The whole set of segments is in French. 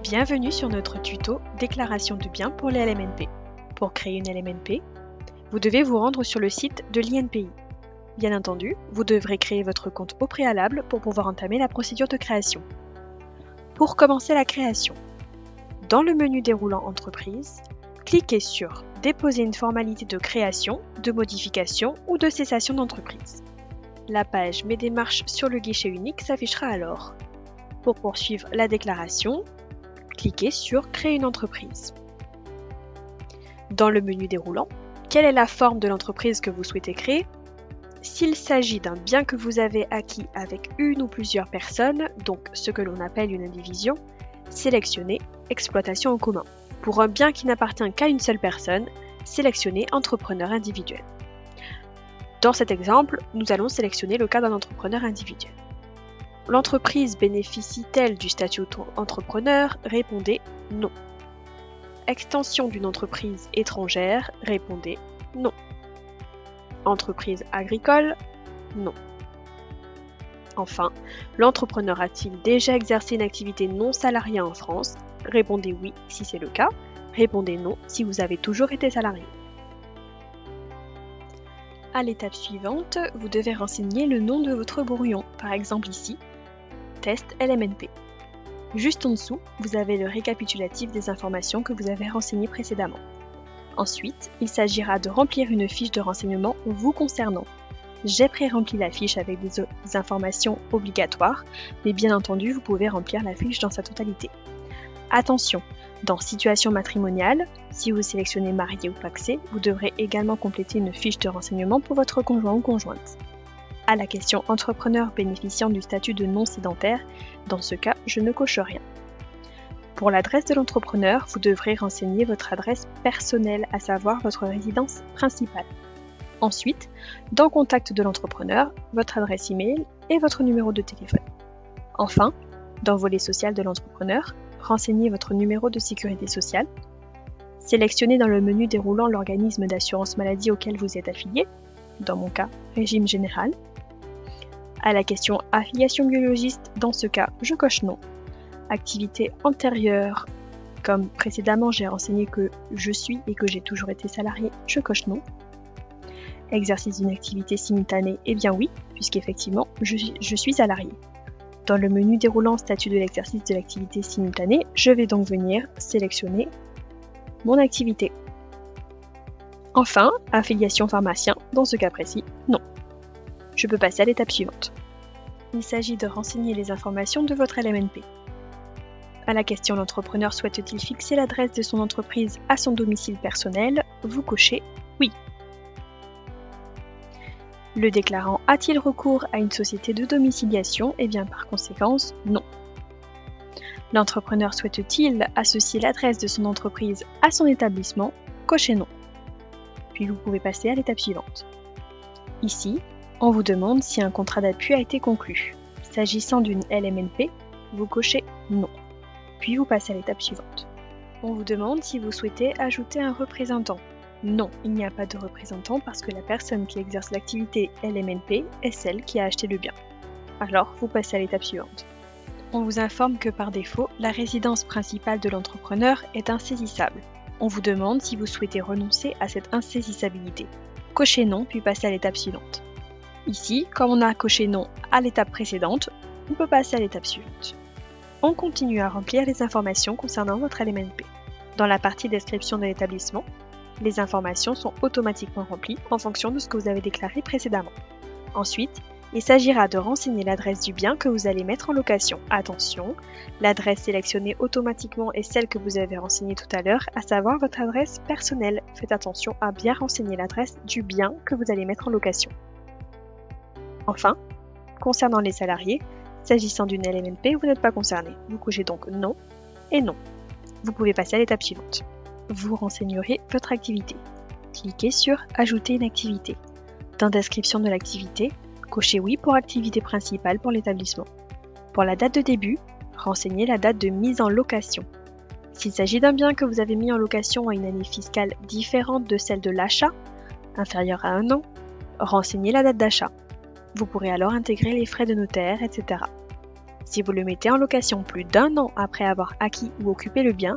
Bienvenue sur notre tuto Déclaration de biens pour les LMNP. Pour créer une LMNP, vous devez vous rendre sur le site de l'INPI. Bien entendu, vous devrez créer votre compte au préalable pour pouvoir entamer la procédure de création. Pour commencer la création, dans le menu déroulant Entreprise, cliquez sur Déposer une formalité de création, de modification ou de cessation d'entreprise. La page Mes démarches sur le guichet unique s'affichera alors. Pour poursuivre la déclaration, cliquez sur Créer une entreprise. Dans le menu déroulant, quelle est la forme de l'entreprise que vous souhaitez créer? S'il s'agit d'un bien que vous avez acquis avec une ou plusieurs personnes, donc ce que l'on appelle une indivision, sélectionnez Exploitation en commun. Pour un bien qui n'appartient qu'à une seule personne, sélectionnez Entrepreneur individuel. Dans cet exemple, nous allons sélectionner le cas d'un entrepreneur individuel. L'entreprise bénéficie-t-elle du statut auto-entrepreneur? Répondez non. Extension d'une entreprise étrangère? Répondez non. Entreprise agricole? Non. Enfin, l'entrepreneur a-t-il déjà exercé une activité non salariée en France? Répondez oui si c'est le cas. Répondez non si vous avez toujours été salarié. À l'étape suivante, vous devez renseigner le nom de votre brouillon, par exemple ici, Test LMNP. Juste en dessous, vous avez le récapitulatif des informations que vous avez renseignées précédemment. Ensuite, il s'agira de remplir une fiche de renseignement vous concernant. J'ai pré-rempli la fiche avec des informations obligatoires, mais bien entendu, vous pouvez remplir la fiche dans sa totalité. Attention, dans Situation matrimoniale, si vous sélectionnez marié ou pacsé, vous devrez également compléter une fiche de renseignement pour votre conjoint ou conjointe. À la question entrepreneur bénéficiant du statut de non-sédentaire, dans ce cas, je ne coche rien. Pour l'adresse de l'entrepreneur, vous devrez renseigner votre adresse personnelle, à savoir votre résidence principale. Ensuite, dans Contact de l'entrepreneur, votre adresse email et votre numéro de téléphone. Enfin, dans Volet social de l'entrepreneur, renseignez votre numéro de sécurité sociale. Sélectionnez dans le menu déroulant l'organisme d'assurance maladie auquel vous êtes affilié, dans mon cas, régime général. À la question affiliation biologiste, dans ce cas, je coche non. Activité antérieure, comme précédemment j'ai renseigné que je suis et que j'ai toujours été salarié, je coche non. Exercice d'une activité simultanée, eh bien oui, puisqu'effectivement, je suis salarié. Dans le menu déroulant statut de l'exercice de l'activité simultanée, je vais donc venir sélectionner mon activité. Enfin, affiliation pharmacien, dans ce cas précis, non. Je peux passer à l'étape suivante. Il s'agit de renseigner les informations de votre LMNP. À la question l'entrepreneur souhaite-t-il fixer l'adresse de son entreprise à son domicile personnel? Vous cochez oui. Le déclarant a-t-il recours à une société de domiciliation? Eh bien par conséquence, non. L'entrepreneur souhaite-t-il associer l'adresse de son entreprise à son établissement? Cochez non. Puis vous pouvez passer à l'étape suivante. Ici, on vous demande si un contrat d'appui a été conclu. S'agissant d'une LMNP, vous cochez non. Puis vous passez à l'étape suivante. On vous demande si vous souhaitez ajouter un représentant. Non, il n'y a pas de représentant parce que la personne qui exerce l'activité LMNP est celle qui a acheté le bien. Alors, vous passez à l'étape suivante. On vous informe que par défaut, la résidence principale de l'entrepreneur est insaisissable. On vous demande si vous souhaitez renoncer à cette insaisissabilité. Cochez non, puis passez à l'étape suivante. Ici, comme on a coché non à l'étape précédente, on peut passer à l'étape suivante. On continue à remplir les informations concernant votre LMNP. Dans la partie description de l'établissement, les informations sont automatiquement remplies en fonction de ce que vous avez déclaré précédemment. Ensuite, il s'agira de renseigner l'adresse du bien que vous allez mettre en location. Attention, l'adresse sélectionnée automatiquement est celle que vous avez renseignée tout à l'heure, à savoir votre adresse personnelle. Faites attention à bien renseigner l'adresse du bien que vous allez mettre en location. Enfin, concernant les salariés, s'agissant d'une LMNP, vous n'êtes pas concerné. Vous cochez donc non et non. Vous pouvez passer à l'étape suivante. Vous renseignerez votre activité. Cliquez sur Ajouter une activité. Dans Description de l'activité, cochez oui pour activité principale pour l'établissement. Pour la date de début, renseignez la date de mise en location. S'il s'agit d'un bien que vous avez mis en location à une année fiscale différente de celle de l'achat, inférieure à 1 an, renseignez la date d'achat. Vous pourrez alors intégrer les frais de notaire, etc. Si vous le mettez en location plus d'1 an après avoir acquis ou occupé le bien,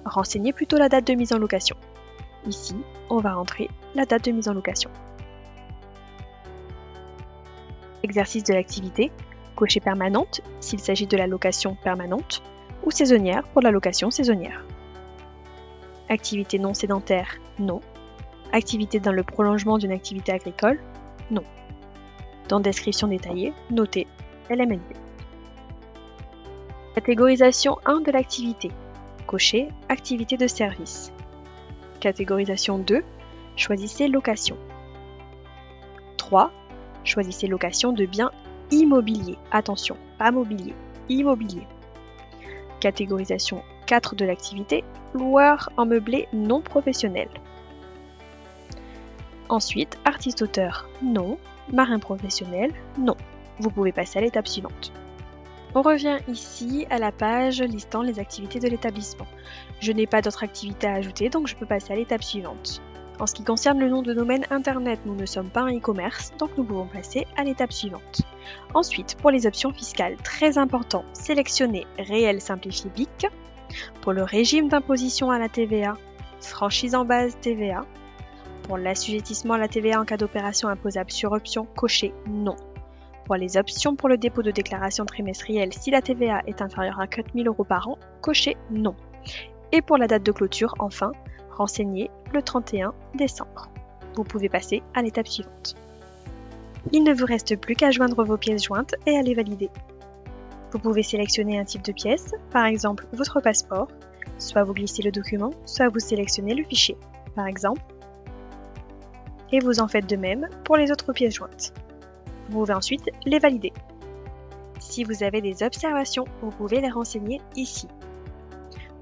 renseignez plutôt la date de mise en location. Ici, on va rentrer la date de mise en location. Exercice de l'activité, cochez permanente s'il s'agit de la location permanente ou saisonnière pour la location saisonnière. Activité non sédentaire, non. Activité dans le prolongement d'une activité agricole, non. Dans description détaillée, notez LMNP. Catégorisation 1 de l'activité. Cochez activité de service. Catégorisation 2, choisissez location. 3, choisissez location de biens immobiliers. Attention, pas mobilier, immobilier. Catégorisation 4 de l'activité, loueur en meublé non professionnel. Ensuite, artiste-auteur, non. Marin professionnel, non. Vous pouvez passer à l'étape suivante. On revient ici à la page listant les activités de l'établissement. Je n'ai pas d'autres activités à ajouter, donc je peux passer à l'étape suivante. En ce qui concerne le nom de domaine internet, nous ne sommes pas un e-commerce, donc nous pouvons passer à l'étape suivante. Ensuite, pour les options fiscales, très important, sélectionnez Réel simplifié BIC. Pour le régime d'imposition à la TVA, franchise en base TVA. Pour l'assujettissement à la TVA en cas d'opération imposable sur option, cochez non. Pour les options pour le dépôt de déclaration trimestrielle, si la TVA est inférieure à 4 000 € par an, cochez non. Et pour la date de clôture, enfin, renseignez le 31 décembre. Vous pouvez passer à l'étape suivante. Il ne vous reste plus qu'à joindre vos pièces jointes et à les valider. Vous pouvez sélectionner un type de pièce, par exemple votre passeport, soit vous glissez le document, soit vous sélectionnez le fichier, par exemple, et vous en faites de même pour les autres pièces jointes. Vous pouvez ensuite les valider. Si vous avez des observations, vous pouvez les renseigner ici.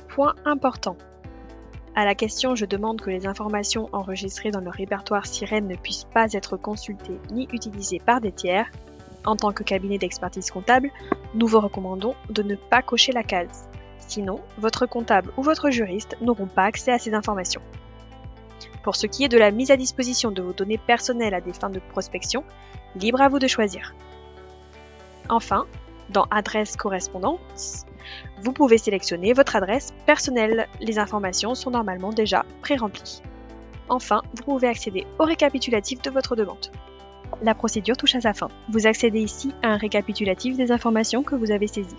Point important. À la question « Je demande que les informations enregistrées dans le répertoire SIREN ne puissent pas être consultées ni utilisées par des tiers », en tant que cabinet d'expertise comptable, nous vous recommandons de ne pas cocher la case. Sinon, votre comptable ou votre juriste n'auront pas accès à ces informations. Pour ce qui est de la mise à disposition de vos données personnelles à des fins de prospection, libre à vous de choisir. Enfin, dans Adresse correspondance, vous pouvez sélectionner votre adresse personnelle. Les informations sont normalement déjà pré-remplies. Enfin, vous pouvez accéder au récapitulatif de votre demande. La procédure touche à sa fin. Vous accédez ici à un récapitulatif des informations que vous avez saisies.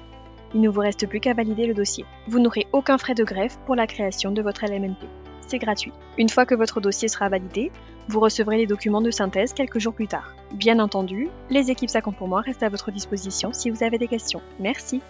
Il ne vous reste plus qu'à valider le dossier. Vous n'aurez aucun frais de greffe pour la création de votre LMNP. C'est gratuit. Une fois que votre dossier sera validé, vous recevrez les documents de synthèse quelques jours plus tard. Bien entendu, les équipes 50 pour moi restent à votre disposition si vous avez des questions. Merci.